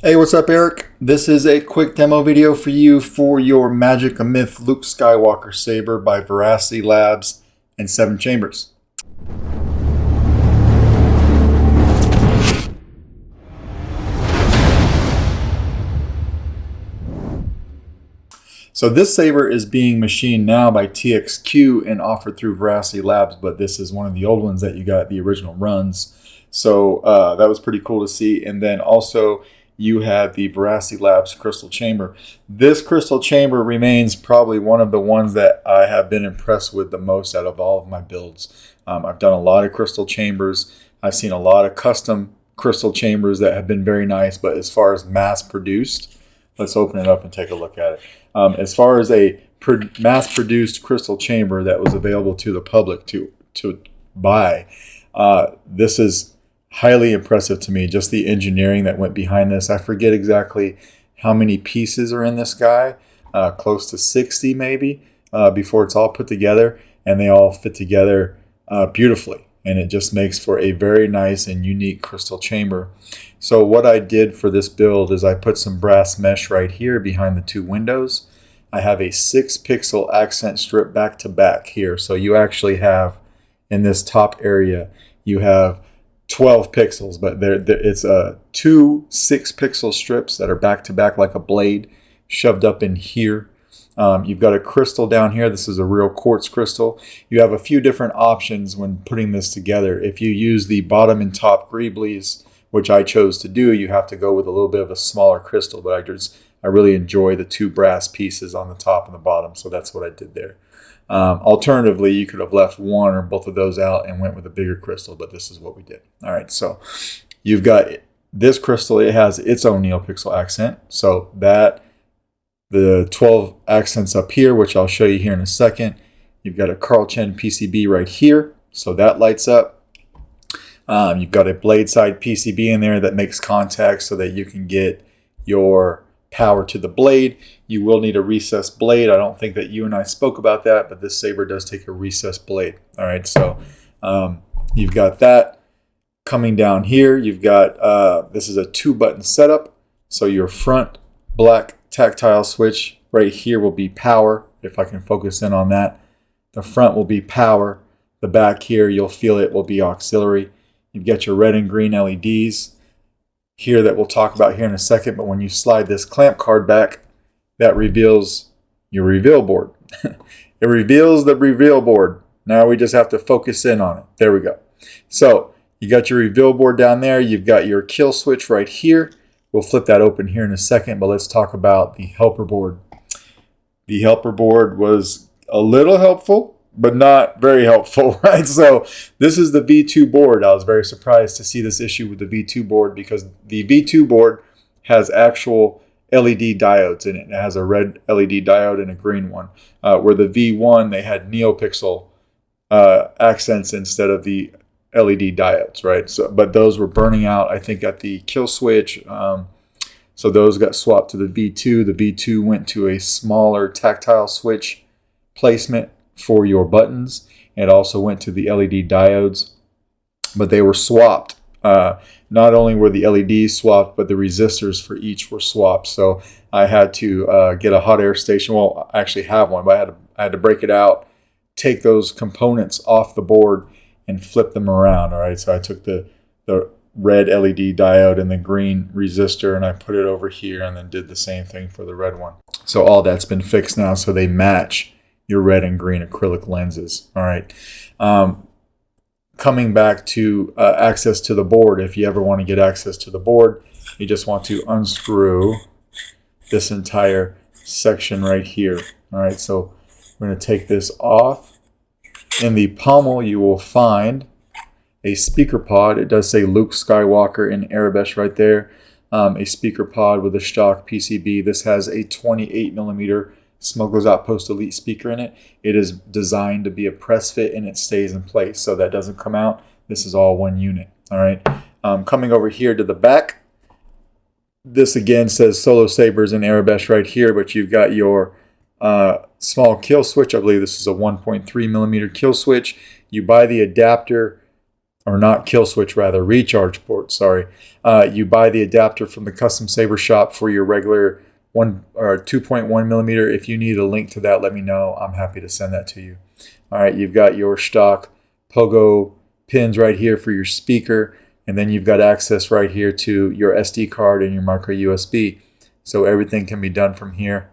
Hey, what's up, Eric? This is a quick demo video for you for your Magic a Myth Luke Skywalker Saber by Veracity Labs and 7 Chambers. So this saber is being machined now by TXQ and offered through Veracity Labs, but this is one of the old ones that you got, the original runs. So that was pretty cool to see. And then also you have the Veracity Labs crystal chamber. This crystal chamber remains probably one of the ones that I have been impressed with the most out of all of my builds. I've done a lot of crystal chambers. I've seen a lot of custom crystal chambers that have been very nice, but as far as mass produced, let's open it up and take a look at it. As far as a mass-produced crystal chamber that was available to the public to buy, this is highly impressive to me. Just the engineering that went behind this. I forget exactly how many pieces are in this guy, close to 60 maybe, before it's all put together, and they all fit together beautifully. And it just makes for a very nice and unique crystal chamber. So what I did for this build is I put some brass mesh right here behind the two windows. I have a 6-pixel accent strip back to back here. So you actually have, in this top area, you have 12 pixels, but it's two 6-pixel strips that are back to back like a blade shoved up in here. You've got a crystal down here. This is a real quartz crystal. You have a few different options when putting this together. If you use the bottom and top greeblies, which I chose to do, you have to go with a little bit of a smaller crystal, but I really enjoy the two brass pieces on the top and the bottom, so that's what I did there. Alternatively, you could have left one or both of those out and went with a bigger crystal, but this is what we did. All right, so you've got this crystal. It has its own Neopixel accent, so that the 12 accents up here, which I'll show you here in a second. You've got a Carl Chen PCB right here, so that lights up. You've got a blade side PCB in there that makes contact so that you can get your power to the blade. You will need a recessed blade. I don't think that you and I spoke about that, but this saber does take a recessed blade. All right, so you've got that coming down here. You've got, this is a 2-button setup. So your front black tactile switch right here will be power, if I can focus in on that. The front will be power. The back here, you'll feel it, will be auxiliary. You've got your red and green LEDs here that we'll talk about here in a second, but when you slide this clamp card back, that reveals your reveal board. It reveals the reveal board. Now we just have to focus in on it. There we go. So you got your reveal board down there. You've got your kill switch right here. We'll flip that open here in a second, but let's talk about the helper board. The helper board was a little helpful, but not very helpful, right? So this is the V2 board. I was very surprised to see this issue with the V2 board because the V2 board has actual LED diodes in it. It has a red LED diode and a green one. Where the V1, they had Neopixel accents instead of the LED diodes, right? So, but those were burning out, I think, at the kill switch. So those got swapped to the V2. The V2 went to a smaller tactile switch placement for your buttons. It also went to the LED diodes, but they were swapped. Not only were the LEDs swapped, but the resistors for each were swapped. So I had to get a hot air station. Well, I actually have one, but I had to break it out, take those components off the board, and flip them around. All right, so I took the red LED diode and the green resistor, and I put it over here, and then did the same thing for the red one. So all that's been fixed now, so they match your red and green acrylic lenses. All right. Coming back to access to the board, if you ever want to get access to the board, you just want to unscrew this entire section right here. All right, so we're going to take this off. In the pommel, you will find a speaker pod. It does say Luke Skywalker in Arabic right there. A speaker pod with a stock PCB. This has a 28mm Smuggler's Outpost Elite speaker in it. It is designed to be a press fit and it stays in place, so that doesn't come out. This is all one unit. All right. Coming over here to the back, this again says Solo Sabers in Arabic right here, but you've got your small kill switch. I believe this is a 1.3mm kill switch. You buy the adapter or not kill switch, rather, recharge port, sorry. You buy the adapter from the custom saber shop for your regular 1 or 2.1 millimeter. If you need a link to that, let me know. I'm happy to send that to you. All right, you've got your stock pogo pins right here for your speaker, and then you've got access right here to your SD card and your micro USB. So everything can be done from here.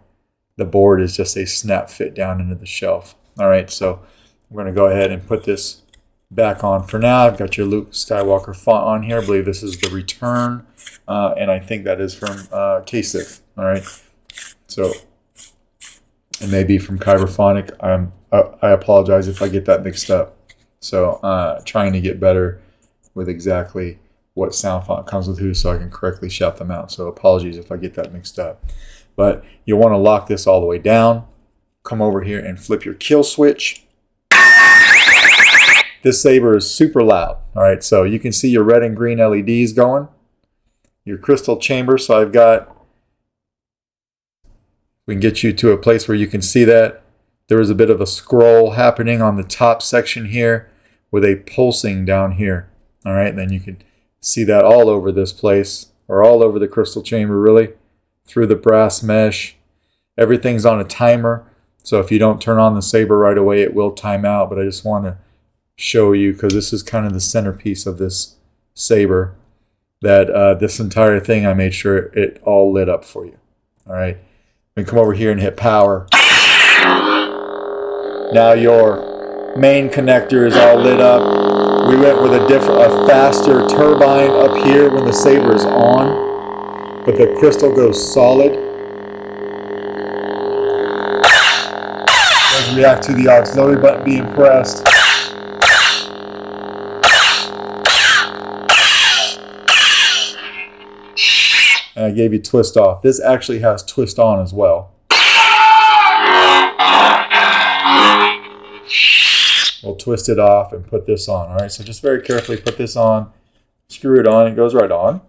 The board is just a snap fit down into the shelf. All right, so we're going to go ahead and put this back on for now. I've got your Luke Skywalker font on here. I believe this is the return, and I think that is from KSIF. All right, so it may be from Kyberphonic. I apologize if I get that mixed up. So trying to get better with exactly what sound font comes with who, so I can correctly shout them out. So apologies if I get that mixed up. But you'll want to lock this all the way down. Come over here and flip your kill switch. This saber is super loud. All right, so you can see your red and green LEDs going. Your crystal chamber. So we can get you to a place where you can see that. There is a bit of a scroll happening on the top section here with a pulsing down here. All right, and then you can see that all over this place, or all over the crystal chamber, really, through the brass mesh. Everything's on a timer, so if you don't turn on the saber right away, it will time out. But I just want to show you, because this is kind of the centerpiece of this saber, that this entire thing, I made sure it all lit up for you. All right, then come over here and hit power. Now your main connector is all lit up. We went with a faster turbine up here when the saber is on, but the crystal goes solid. Let's react to the auxiliary button being pressed. And I gave you twist off. This actually has twist on as well. We'll twist it off and put this on. All right, so just very carefully put this on, screw it on, it goes right on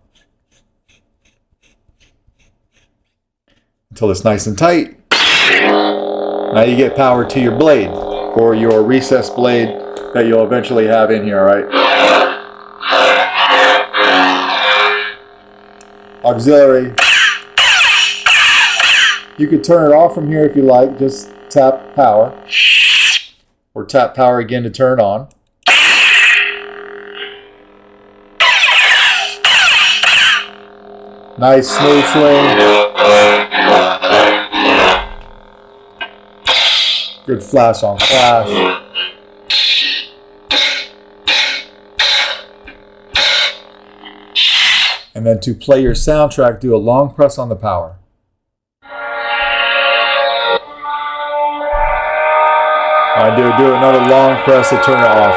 until it's nice and tight. Now you get power to your blade, or your recessed blade that you'll eventually have in here. All right, auxiliary. You could turn it off from here if you like. Just tap power. Or tap power again to turn on. Nice smooth swing. Good flash on flash. And then to play your soundtrack, do a long press on the power. I do another long press to turn it off.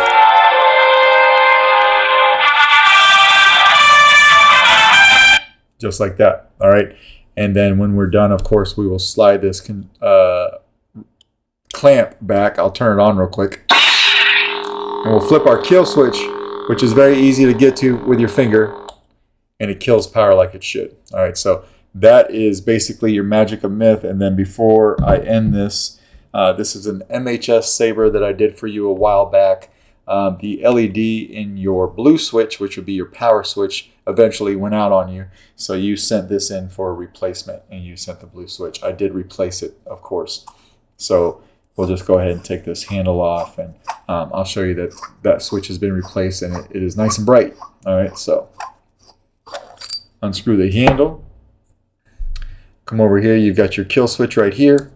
Just like that. All right. And then when we're done, of course, we will slide this clamp back. I'll turn it on real quick. And we'll flip our kill switch, which is very easy to get to with your finger. And it kills power like it should. All right. So that is basically your magic of myth. And then before I end this, this is an MHS saber that I did for you a while back. The LED in your blue switch, which would be your power switch, eventually went out on you. So you sent this in for a replacement, and you sent the blue switch. I did replace it, of course. So we'll just go ahead and take this handle off, and I'll show you that that switch has been replaced, and it is nice and bright. All right, so unscrew the handle. Come over here. You've got your kill switch right here.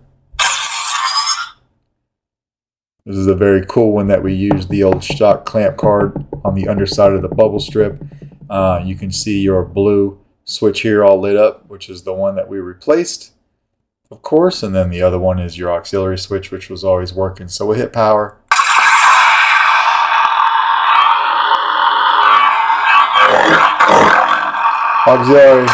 This is a very cool one that we used the old stock clamp card on the underside of the bubble strip. You can see your blue switch here all lit up, which is the one that we replaced, of course. And then the other one is your auxiliary switch, which was always working. So we'll hit power. Auxiliary.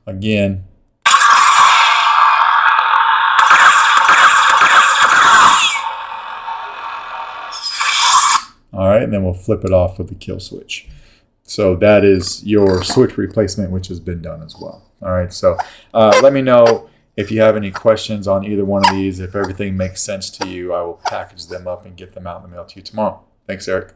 Again. All right, and then we'll flip it off with the kill switch. So that is your switch replacement, which has been done as well. All right, so let me know If you have any questions on either one of these, if everything makes sense to you, I will package them up and get them out in the mail to you tomorrow. Thanks, Eric.